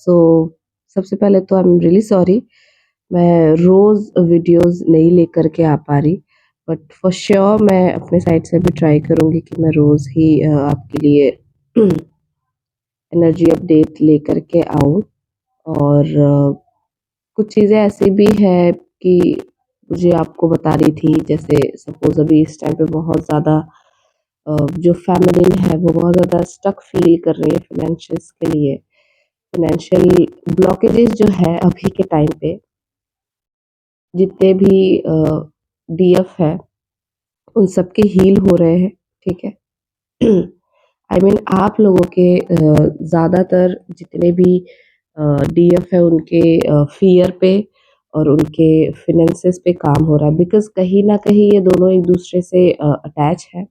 सो सबसे पहले तो आई एम रियली सॉरी, मैं रोज़ वीडियोज़ नहीं लेकर के आ पा रही, बट फॉर श्योर मैं अपने साइड से भी ट्राई करूँगी कि मैं रोज़ ही आपके लिए एनर्जी अपडेट लेकर के आऊँ। और कुछ चीज़ें ऐसी भी हैं कि मुझे आपको बता रही थी, जैसे सपोज़ अभी इस टाइम पे बहुत ज़्यादा जो फैमिली है वो बहुत ज़्यादा स्टक फ़ील कर रही है फाइनेंशियल्स के लिए। फाइनेंशियल ब्लॉकेजेस जो है अभी के टाइम पे, जितने भी डीएफ है उन सब के हील हो रहे हैं, ठीक है? आई मीन आप लोगों के ज़्यादातर जितने भी डीएफ है उनके फ़ियर पे और उनके फ़ाइनेंसेस पे काम हो रहा है, बिकॉज़ कहीं न कहीं ये दोनों एक-दूसरे से अटैच हैं।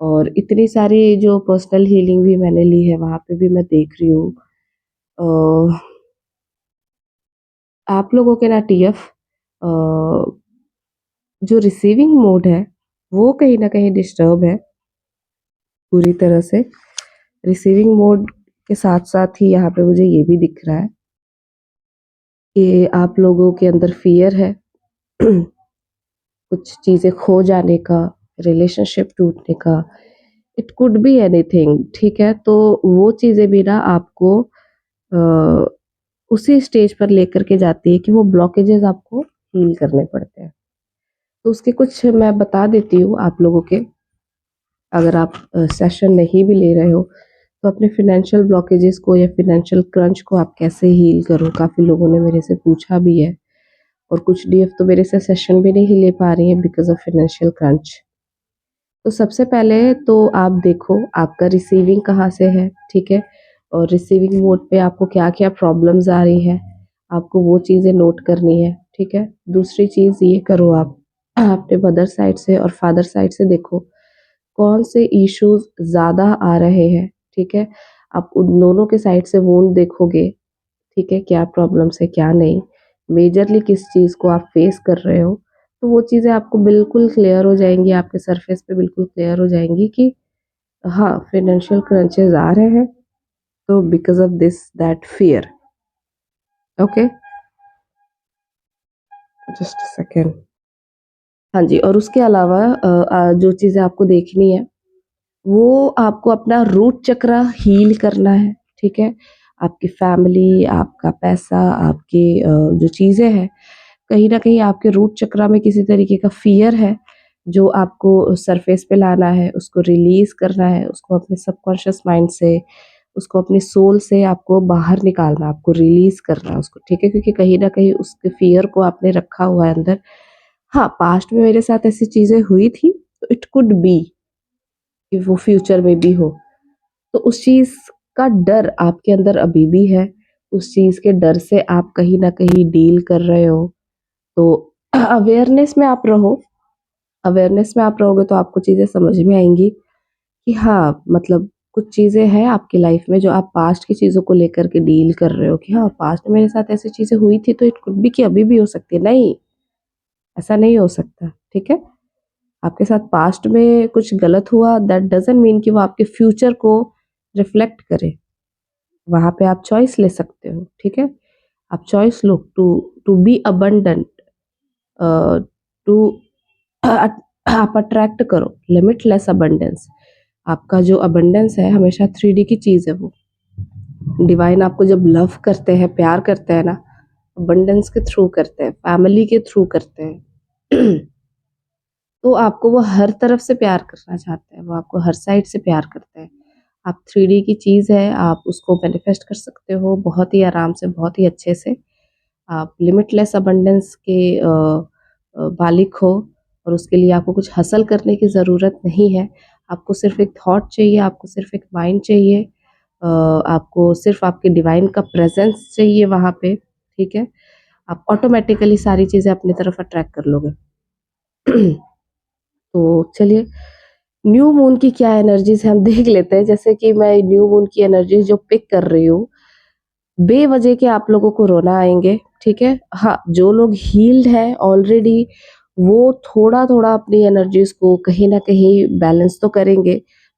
और इतनी सारी जो पर्सनल हीलिंग भी मैंने ली है, वहाँ पे भी मैं देख रही हूँ अ, आप लोगों के ना टीएफ अ, जो रिसीविंग मोड है, वो कहीं न कहीं डिस्टर्ब है पूरी तरह से। रिसीविंग मोड के साथ-साथ ही यहाँ पे मुझे ये भी दिख रहा है कि आप लोगों के अंदर फ़ियर है कुछ चीज़ें खो जाने का, रिलेशनशिप टूटने का, इट कुड बी एनीथिंग, ठीक है? तो वो चीज़ें भी ना आपको अ, उसी स्टेज पर लेकर के जाती है कि वो ब्लॉकेजेस आपको हील करने पड़ते हैं। तो उसके कुछ मैं बता देती हूँ आप लोगों के, अगर आप सेशन नहीं भी ले रहे हो, तो अपने फाइनेंशियल ब्लॉकेजेस को या फाइनेंशियल क्रंच को आप कैसे हील करो? काफ़ी लोगों ने मेरे से पूछा भी है और कुछ डीएफ तो मेरे से सेशन भी नहीं ले पा रही हैं बिकॉज़ ऑफ फाइनेंशियल क्रंच। तो सबसे पहले तो आप देखो आपका रिसीविंग कहाँ से है, ठीक है? और रिसीविंग मोड पे आपको क्या-क्या प्रॉब्लम्स आ रही हैं, आपको वो चीज़ें नोट करनी है, ठीक है? दूसरी चीज़ ये करो आप अपने मदर साइड से और फादर साइड से देखो, कौन से इश्यूज़ ज़्यादा आ रहे हैं, ठीक है? आप उन दोनों के साइड से वुंड देखोगे, ठीक है? क्या प्रॉब्लम्स है, क्या नहीं, मेजरली किस चीज़ को आप फेस कर रहे हो, तो वो चीज़ें आपको बिल्कुल क्लियर हो जाएँगी, आपके सरफेस पे बिल्कुल क्लियर हो जाएँगी कि हाँ, फाइनेंशियल क्रंचेस आ रहे हैं, तो because of this that fear, okay? Just a second. हाँ जी, और उसके अलावा जो चीज़ें आपको देखनी है, वो आपको अपना रूट चक्रा हील करना है, ठीक है? आपकी फैमिली, आपका पैसा, आपकी जो चीज़ें हैं, कहीं न कहीं आपके रूट चक्रा में किसी तरीके का फ़ियर है, जो आपको सरफ़ेस पे लाना है, उसको रिलीज़ करना है, उसको अपने सबकॉन्शियस माइंड से, उसको अपनी सोल से आपको बाहर निकालना है, आपको रिलीज़ करना है उसको, ठीक है? क्योंकि कहीं न कहीं उसके फ़ियर को आपने रखा हुआ है अंदर। हाँ, पास्ट में मेरे साथ ऐसी चीज़ें हुई थी, तो इट कुड बी कि वो फ्यूचर में भी हो। तो उस चीज़ का डर आपके अंदर अभी भी है, उस चीज़ के डर से आप कहीं न कहीं डील कर रहे हो। तो अवेयरनेस में आप रहो, अवेयरनेस में आप रहोगे तो आपको चीज़ें समझ में आएँगी कि हाँ, मतलब कुछ चीज़ें हैं आपकी लाइफ़ में जो आप पास्ट की चीज़ों को लेकर के डील कर रहे हो कि हाँ, पास्ट में मेरे साथ ऐसी चीज़ें हुई थी तो इट कुड बी कि अभी भी हो सकती है। नहीं, ऐसा नहीं हो सकता, ठीक है? आपके साथ पास्ट में कुछ गलत हुआ दैट डज़न्ट मीन कि वो आपके फ्यूचर को रिफ्लेक्ट करे। वहाँ पे आप चॉइस ले सकते हो, ठीक है? आप चॉइस लो to to be abundant, uh, to आप अट्रैक्ट करो लिमिटलेस अबंडेंस। आपका जो अबंडेंस है हमेशा 3D की चीज़ है वो। डिवाइन आपको जब लव करते हैं, प्यार करते हैं ना, अबंडेंस के थ्रू करते हैं, फैमिली के थ्रू करते हैं। तो आपको वो हर तरफ से प्यार करना चाहते हैं, वो आपको हर साइड से प्यार करते हैं। आप 3D की चीज़ है, आप उसको मैनिफेस्ट कर सकते हो बहुत ही आराम से, बहुत ही अच्छे से। आप लिमिटलेस अबंडेंस के मालिक हो और उसके लिए आपको कुछ हासिल करने की ज़रूरत नहीं है। आपको सिर्फ़ एक थॉट चाहिए, आपको सिर्फ़ एक माइंड चाहिए, आपको सिर्फ़ आपके डिवाइन का प्रेज़ेंस चाहिए वहाँ पे, ठीक है? आप ऑटोमैटिकली सारी चीज़ें अपनी तरफ अट्रैक्ट कर लोगे। तो चलिए, न्यू मून की क्या एनर्जीज़ है हम देख लेते हैं। जैसे कि मैं न्यू मून की एनर्जीज़ जो पिक कर रही हूँ, बेवजह के आप लोगों को रोना आएँगे, ठीक है? हाँ, जो लोग हील्ड हैं ऑलरेडी, वो थोड़ा-थोड़ा अपनी एनर्जीज़ को कहीं न कहीं बैलेंस तो करेंगे,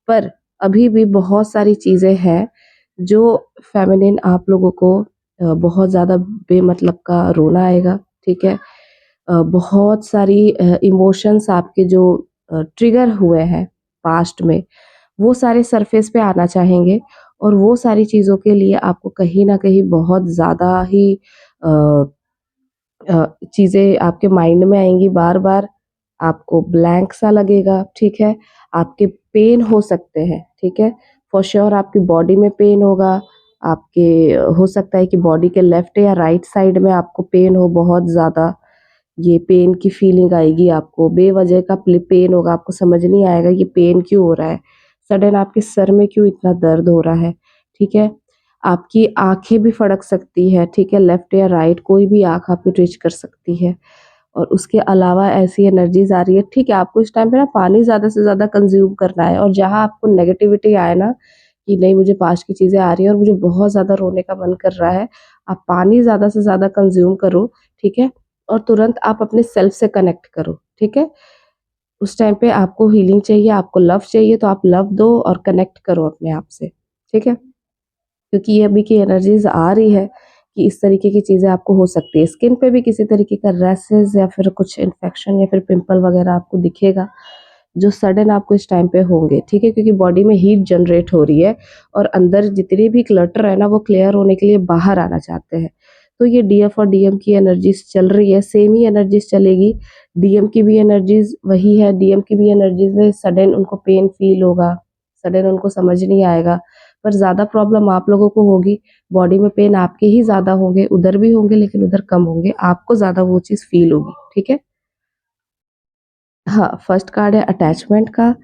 पर अभी भी बहुत सारी चीज़ें हैं, जो फेमिनिन आप लोगों को बहुत ज़्यादा बेमतलब का रोना आएगा, ठीक है? बहुत सारी इमोशंस आपके जो ट्रिगर हुए हैं पास्ट में, वो सारे सरफेस पे आना चाहेंगे और वो सारी चीज़ों के लिए आपको कहीं न कहीं बहुत ज़्यादा ही अ चीज़ें आपके माइंड में आएँगी बार-बार, आपको ब्लैंक सा लगेगा, ठीक है? आपके पेन हो सकते हैं, ठीक है? फॉर श्योर आपकी बॉडी में पेन होगा, आपके हो सकता है कि बॉडी के लेफ्ट या राइट साइड में आपको पेन हो बहुत ज़्यादा, ये पेन की फीलिंग आएगी आपको, बेवजह का पेन होगा, आपको समझ नहीं आएगा ये पेन क्यों हो रहा है? सडन आपके सर में क्यों इतना दर्द हो रहा है, ठीक है? आपकी आँखें भी फड़क सकती है, ठीक है? लेफ्ट या राइट कोई भी आँख आपकी ट्विच कर सकती है और उसके अलावा ऐसी एनर्जीज़ आ रही है, ठीक है, आपको इस टाइम पे ना पानी ज़्यादा से ज़्यादा कंज़्यूम करना है और जहाँ आपको नेगेटिविटी आए ना, कि नहीं मुझे पास्ट की चीज़ें आ रही हैं और मुझे बहुत ज़्यादा रोने का मन कर रहा है, आप पानी ज़्यादा से ज़्यादा कंज़्यूम करो, ठीक है? और तुरंत आप अपने सेल्फ से कनेक्ट करो, ठीक है? उस टाइम पे आपको हीलिंग चाहिए, आपको लव चाहिए तो आप लव दो और कनेक्ट करो अपने आप से, ठीक है? क्योंकि ये अभी की एनर्जीज़ आ रही है कि इस तरीके की चीज़ें आपको हो सकती है। स्किन पे भी किसी तरीके का रैशेज़ या फिर कुछ इन्फेक्शन या फिर पिंपल वगैरह आपको दिखेगा, जो सडन आपको इस टाइम पे होंगे, ठीक है? क्योंकि बॉडी में हीट जनरेट हो रही है और अंदर जितनी भी क्लटर है ना, वो क्लियर होने के लिए बाहर आना चाहते हैं। तो ये डीएफ और डीएम की एनर्जीज़ चल रही है, सेम ही एनर्जीज़ चलेगी। डीएम की भी एनर्जीज़ वही है, डीएम की भी एनर्जीज़ में सडन उनको पेन फ़ील होगा, सडन उनको समझ नहीं आएगा। पर ज़्यादा प्रॉब्लम आप लोगों को होगी, बॉडी में पेन आपके ही ज़्यादा होंगे, उधर भी होंगे लेकिन उधर कम होंगे, आपको ज़्यादा वो चीज़ फ़ील होगी, ठीक है? हाँ, फर्स्ट कार्ड है अटैचमेंट का,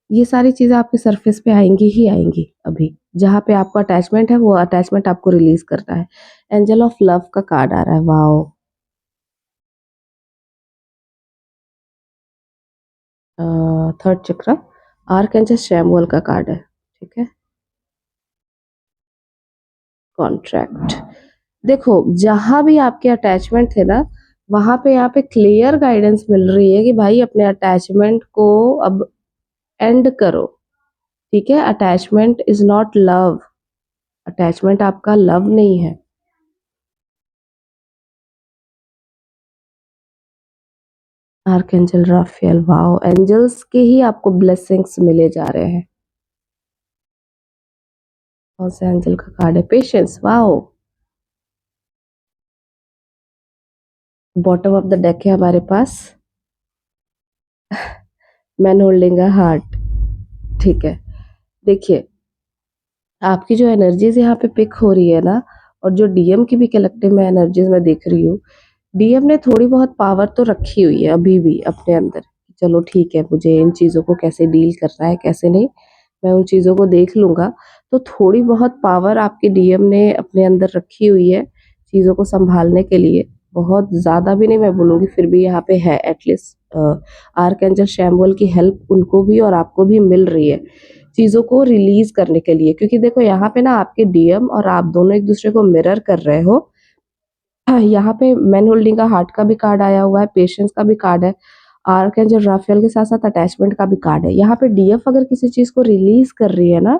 ये सारी चीज़ें आपके सरफेस पे आएँगी ही आएँगी अभी, जहाँ पे आपको अटैचमेंट है वो अटैचमेंट आपको रिलीज़ करना है। एंजल ऑफ लव का कार्ड आ रहा है, वॉव! थर्ड चक्र, आर्कएंजल शैमुअल का कार्ड है, ठीक है? कॉन्ट्रैक्ट। देखो, जहाँ भी आपके अटैचमेंट थे ना, वहाँ पे यहाँ पे क्लियर गाइडेंस मिल रही है कि भाई अपने अटैचमेंट को अब एंड करो, ठीक है? Attachment is not love, attachment आपका लव नहीं है। Archangel Rafale, wow! एंजल्स के ही आपको ब्लेसिंग्स मिले जा रहे हैं। कौन-से एंजल का कार्ड है? Patience, wow! Bottom of the deck है हमारे पास, मैन होल्डिंग अ हार्ट, ठीक है। देखिए, आपकी जो एनर्जीज़ यहाँ पे पिक हो रही है ना और जो डीएम की भी कलेक्टिव में एनर्जीज़ मैं देख रही हूँ, डीएम ने थोड़ी बहुत पावर तो रखी हुई है अभी भी अपने अंदर। चलो ठीक है, मुझे इन चीज़ों को कैसे डील करना है, कैसे नहीं, मैं उन चीज़ों को देख लूँगा। तो थोड़ी बहुत पावर आपके डीएम ने अपने अंदर रखी हुई है, चीज़ों को सँभालने के लिए। बहुत ज़्यादा भी नहीं मैं बोलूँगी, फिर भी यहाँ पे है एटलीस्ट आर्कएंजल शैमुअल की हेल्प उनको भी और आपको भी मिल रही है, चीज़ों को रिलीज़ करने के लिए। क्योंकि देखो यहाँ पे ना आपके डीएम और आप दोनों एक-दूसरे को मिरर कर रहे हो। यहाँ पे मैन होल्डिंग का हार्ट का भी कार्ड आया हुआ है, पेशेंस का भी कार्ड है, आर्कएंजल राफेल के साथ-साथ अटैचमेंट का भी कार्ड है। यहाँ पे डीएफ अगर किसी चीज़ को रिलीज़ कर रही है ना,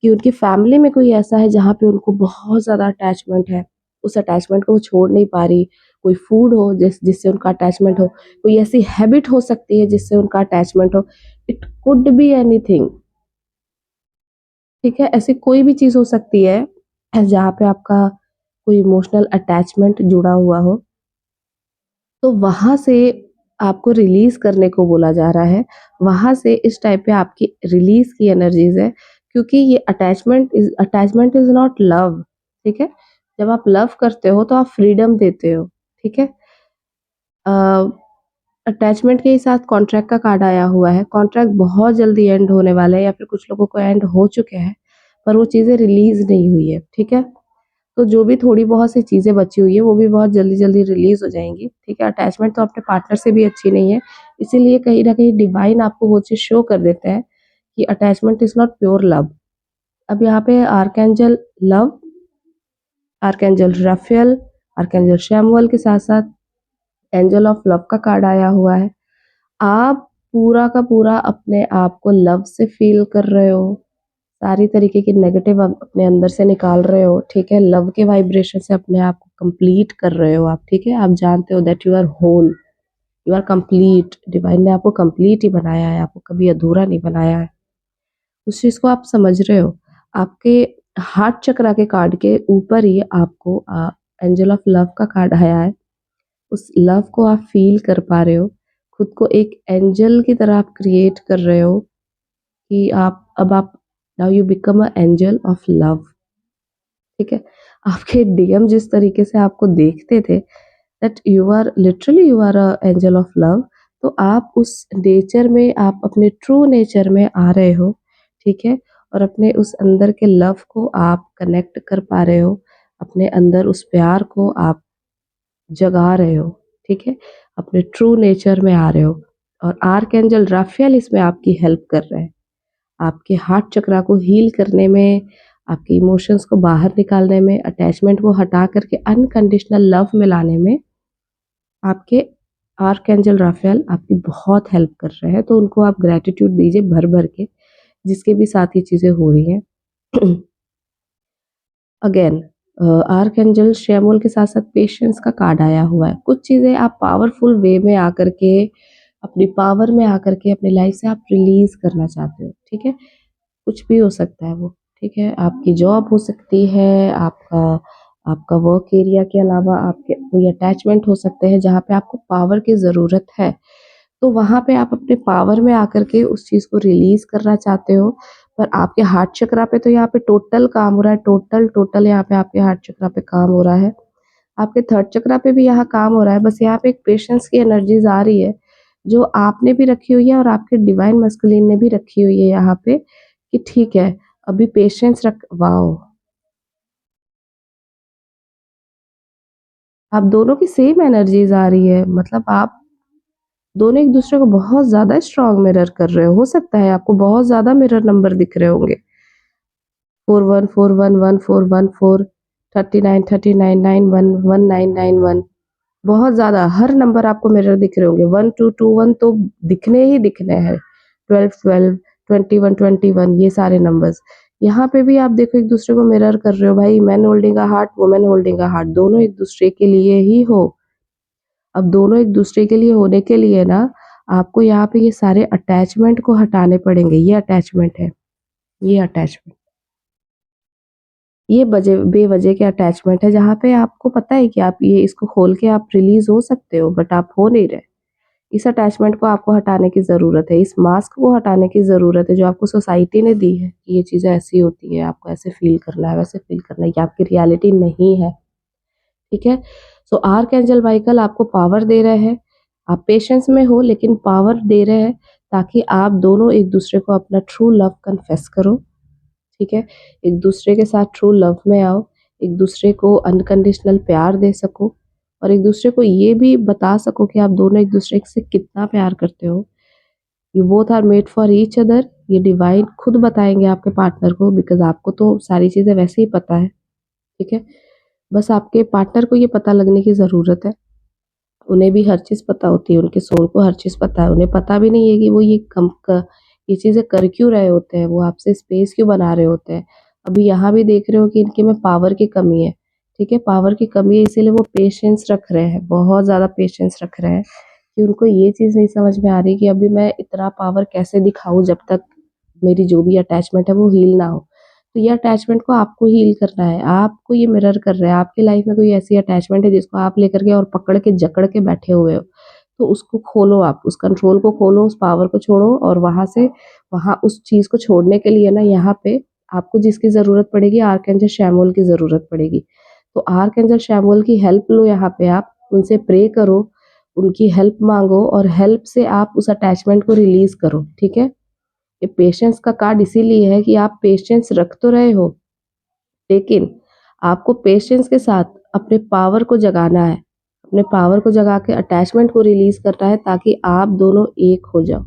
कि उनकी फैमिली में कोई ऐसा है जहाँ पे उनको बहुत ज़्यादा अटैचमेंट है, उस अटैचमेंट को वो छोड़ नहीं पा रही, कोई फूड हो जिससे उनका अटैचमेंट हो, कोई ऐसी हैबिट हो सकती है जिससे उनका अटैचमेंट हो, इट कुड बी एनीथिंग, ठीक है? ऐसी कोई भी चीज़ हो सकती है जहाँ पे आपका कोई इमोशनल अटैचमेंट जुड़ा हुआ हो। तो वहाँ से आपको रिलीज़ करने को बोला जा रहा है। वहाँ से इस टाइप पे आपकी रिलीज़ की एनर्जीज़ है, क्योंकि ये अटैचमेंट इज़ नॉट लव, ठीक है? जब आप लव करते हो तो आप फ्रीडम देते हो, ठीक है? अ, अटैचमेंट के ही साथ कॉन्ट्रैक्ट का कार्ड आया हुआ है। कॉन्ट्रैक्ट बहुत जल्दी एंड होने वाला है या फिर कुछ लोगों को एंड हो चुके हैं, पर वो चीज़ें रिलीज़ नहीं हुई है, ठीक है? तो जो भी थोड़ी बहुत सी चीज़ें बची हुई है, वो भी बहुत जल्दी-जल्दी रिलीज़ हो जाएँगी, ठीक है? अटैचमेंट तो अपने पार्टनर से भी अच्छी नहीं है, इसीलिए कहीं न कहीं डिवाइन आपको वो चीज़ शो कर देते हैं कि attachment is not pure love. अब यहाँ पे archangel love, archangel Raphael, archangel Shamuel के साथ-साथ एंजल ऑफ लव का कार्ड आया हुआ है। आप पूरा का पूरा अपने आप को लव से फ़ील कर रहे हो, सारी तरीके की नेगेटिव आप अपने अंदर से निकाल रहे हो, ठीक है? लव के वाइब्रेशन से अपने आप को कंप्लीट कर रहे हो आप, ठीक है? आप जानते हो that you are whole, you are complete, divine ने आपको कंप्लीट ही बनाया है, आपको कभी अधूरा नहीं बनाया है। उस चीज़ को आप समझ रहे हो। आपके हार्ट चक्रा के कार्ड के ऊपर ही आपको एंजल ऑफ लव का कार्ड आया है। उस लव को आप फ़ील कर पा रहे हो। खुद को एक एंजल की तरह आप क्रिएट कर रहे हो कि आप now you become a angel of love, ठीक है? आपके डीएम जिस तरीके से आपको देखते थे that you are a angel of love, तो आप उस नेचर में, आप अपने ट्रू नेचर में आ रहे हो, ठीक है? और अपने उस अंदर के लव को आप कनेक्ट कर पा रहे हो, अपने अंदर उस प्यार को आप जगा रहे हो, ठीक है? अपने ट्रू नेचर में आ रहे हो और आर्कएंजल राफेल इसमें आपकी हेल्प कर रहे हैं। आपके हार्ट चक्रा को हील करने में, आपके इमोशंस को बाहर निकालने में, अटैचमेंट को हटा करके अनकंडीशनल लव में लाने में आपके आर्कएंजल राफेल आपकी बहुत हेल्प कर रहे हैं, तो उनको आप ग्रैटिट्यूड दीजिए भर-भर के, जिसके भी साथ ये चीज़ें हो रही हैं। अगेन आर्कएंजल शैमुअल के साथ-साथ पेशेंस का कार्ड आया हुआ है। कुछ चीज़ें आप पावरफुल वे में आकर के, अपनी पावर में आकर के अपनी लाइफ से आप रिलीज़ करना चाहते हो, ठीक है? कुछ भी हो सकता है वो, ठीक है? आपकी जॉब हो सकती है, आपका आपका वर्क एरिया के अलावा आपके कोई अटैचमेंट हो सकते हैं जहाँ पे आपको पावर की ज़रूरत है। तो वहाँ पे आप अपने पावर में आकर के उस चीज़ को रिलीज़ करना चाहते हो, पर आपके हार्ट चक्रा पे तो यहाँ पे टोटल काम हो रहा है, टोटल यहाँ पे आपके हार्ट चक्रा पे काम हो रहा है। आपके थर्ड चक्रा पे भी यहाँ काम हो रहा है, बस यहाँ पे एक पेशेंस की एनर्जीज़ आ रही है, जो आपने भी रखी हुई है और आपके डिवाइन मस्कुलिन ने भी रखी हुई है यहाँ पे कि ठीक है, अभी पेशेंस रख वॉव! आप दोनों की सेम एनर्जीज़ आ रही है, मतलब आप दोनों एक-दूसरे को बहुत ज़्यादा स्ट्रॉन्ग मिरर कर रहे हो। हो सकता है आपको बहुत ज़्यादा मिरर नंबर दिख रहे होंगे। 41411414 39 39 91 1991 बहुत ज़्यादा हर नंबर आपको मिरर दिख रहे होंगे। 1221 तो दिखने ही दिखने हैं। 12 12 21 21 ये सारे नंबर्स। यहाँ पे भी आप देखो एक-दूसरे को मिरर कर रहे हो भाई, man holding a heart, woman holding a heart, दोनों एक-दूसरे के लिए ही हो। अब दोनों एक-दूसरे के लिए होने के लिए ना, आपको यहाँ पे ये सारे अटैचमेंट को हटाने पड़ेंगे। ये अटैचमेंट है, ये अटैचमेंट। ये बेवजह के अटैचमेंट है जहाँ पे आपको पता है कि आप ये इसको खोल के आप रिलीज़ हो सकते हो बट आप हो नहीं रहे। इस अटैचमेंट को आपको हटाने की ज़रूरत है, इस मास्क को हटाने की ज़रूरत है जो आपको सोसाइटी ने दी है कि ये चीज़ें ऐसी होती हैं, आपको ऐसे फ़ील करना है, वैसे फ़ील करना है, ये आपकी रियलिटी नहीं है, ठीक है? सो आर्कएंजल माइकल आपको पावर दे रहे हैं, आप पेशेंस में हो लेकिन पावर दे रहे हैं ताकि आप दोनों एक-दूसरे को अपना ट्रू लव कन्फेस करो, ठीक है? एक-दूसरे के साथ ट्रू लव में आओ, एक-दूसरे को अनकंडीशनल प्यार दे सको और एक-दूसरे को ये भी बता सको कि आप दोनों एक-दूसरे से कितना प्यार करते हो। You both are made for each other, ये डिवाइन खुद बताएँगे आपके पार्टनर को बिकॉज़ आपको तो सारी चीज़ें वैसे ही पता है, ठीक है? बस आपके पार्टनर को ये पता लगने की ज़रूरत है। उन्हें भी हर चीज़ पता होती है, उनके सोल को हर चीज़ पता है। उन्हें पता भी नहीं है कि वो ये चीज़ें कर क्यों रहे होते हैं, वो आपसे स्पेस क्यों बना रहे होते हैं। अभी यहाँ भी देख रहे हो कि इनके में पावर की कमी है, ठीक है? पावर की कमी है इसीलिए वो पेशेंस रख रहे हैं, बहुत ज़्यादा पेशेंस रख रहे हैं कि उनको ये चीज़ नहीं समझ में आ रही कि अभी मैं इतना पावर कैसे दिखाऊँ जब तक मेरी जो भी अटैचमेंट है वो हील ना हो। तो ये अटैचमेंट को आपको हील करना है, आपको ये मिरर कर रहा है, आपकी लाइफ में कोई ऐसी अटैचमेंट है जिसको आप लेकर के और पकड़ के जकड़ के बैठे हुए हो, तो उसको खोलो आप, उस कंट्रोल को खोलो, उस पावर को छोड़ो और वहाँ से वहाँ उस चीज़ को छोड़ने के लिए ना यहाँ पे आपको जिसकी ज़रूरत पड़ेगी आर्कएंजल शैमुएल की ज़रूरत पड़ेगी। तो आर्कएंजल शैमुएल की हेल्प लो यहाँ पे आप, उनसे प्रे करो, उनकी हेल्प माँगो और हेल्प से आप उस अटैचमेंट को रिलीज़ करो, ठीक है? ये पेशेंस का कार्ड इसीलिए है कि आप पेशेंस रख तो रहे हो, लेकिन आपको पेशेंस के साथ अपने पावर को जगाना है। अपने पावर को जगा के अटैचमेंट को रिलीज़ करना है ताकि आप दोनों एक हो जाओ,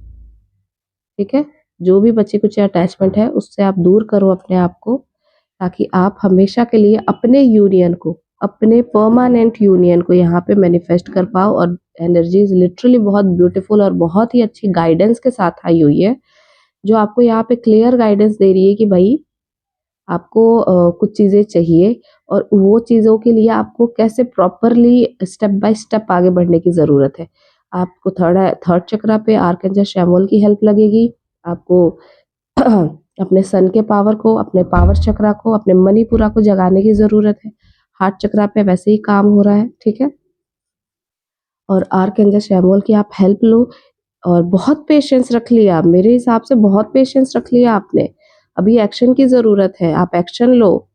ठीक है? जो भी बचे-कुचे अटैचमेंट है उससे आप दूर करो अपने आप को, ताकि आप हमेशा के लिए अपने यूनियन को, अपने परमानेंट यूनियन को यहाँ पे मैनिफेस्ट कर पाओ और एनर्जीज़ लिटरली बहुत ब्यूटीफुल और बहुत ही अच्छी गाइडेंस के साथ आई हुई है। जो आपको यहाँ पे क्लियर गाइडेंस दे रही है कि भाई आपको कुछ चीज़ें चाहिए और वो चीज़ों के लिए आपको कैसे प्रॉपरली स्टेप बाय स्टेप आगे बढ़ने की ज़रूरत है। आपको थर्ड चक्रा पे आर्कएंजल शैमुएल की हेल्प लगेगी। आपको अपने सन के पावर को, अपने पावर चक्रा को, अपने मणिपुरा को जगाने की ज़रूरत है। हार्ट चक्रा पे वैसे ही काम हो रहा है, ठीक है? और आर्कएंजल शैमुएल की आप हेल्प लो और बहुत पेशेंस रख लिया आप, मेरे हिसाब से बहुत पेशेंस रख लिया आपने। अभी एक्शन की ज़रूरत है, आप एक्शन लो,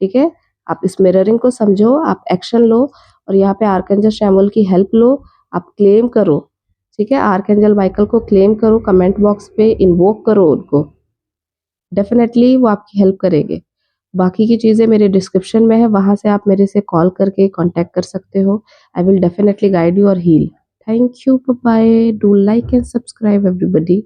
ठीक है? आप इस मिररिंग को समझो, आप एक्शन लो और यहाँ पे आर्कएंजल शैमुएल की हेल्प लो, आप क्लेम करो, ठीक है? आर्कएंजल माइकल को क्लेम करो, कमेंट बॉक्स पे इन्वोक करो उनको। डेफ़िनेटली वो आपकी हेल्प करेंगे। बाकी की चीज़ें मेरे डिस्क्रिप्शन में है, वहाँ से आप मेरे से कॉल करके कॉन्टैक्ट कर सकते हो। I will definitely guide you और heal. Thank you, bye bye. Do like and subscribe everybody.